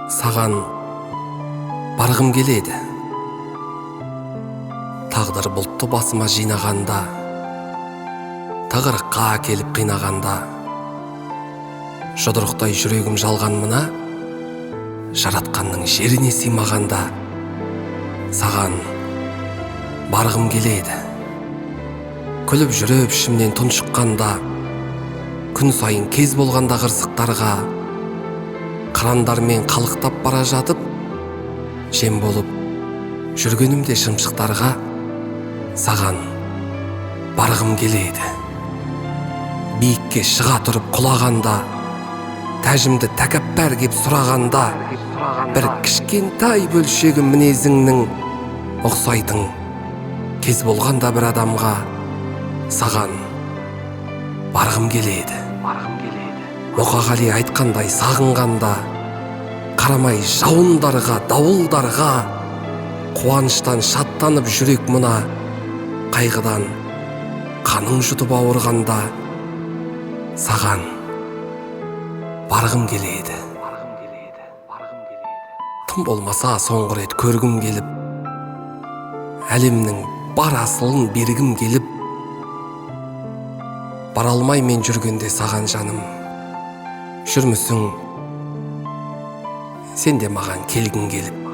Саған барғым келеді. Тағдыр бұлтты басыма жинағанда, тығырыққа келіп қинағанда, жұдырықтай жүрегім жалған мына, жаратқанның жеріне сыймағанда, саған барғым келеді. Күліп жүріп ішімнен тұншыққанда, күн сайын кез болғанда қырсықтарға, қырандармен қалықтап бара жатып, жем болып жүргенімде шымшықтарға, саған барғым келеді. Биікке шыға тұрып құлағанда, тәжімді тәкаппар кеп сұрағанда, бір кішкентай бөлшегі мінезіңнің ұқсайтын кез болғанда бір адамға, саған барғым келеді. Мұқағали айтқандай сағынғанда, қарамай жауындарға, дауылдарға, қуаныштан шаттанып жүрек мұна, қайғыдан қаның жұтып ауырғанда, саған барғым келеді. Тым болмаса соңғы рет көргім келіп, әлемнің бар асылын бергім келіп, бара алмай мен жүргенде саған жаным, жүрмісің сен де маған келгің келіп.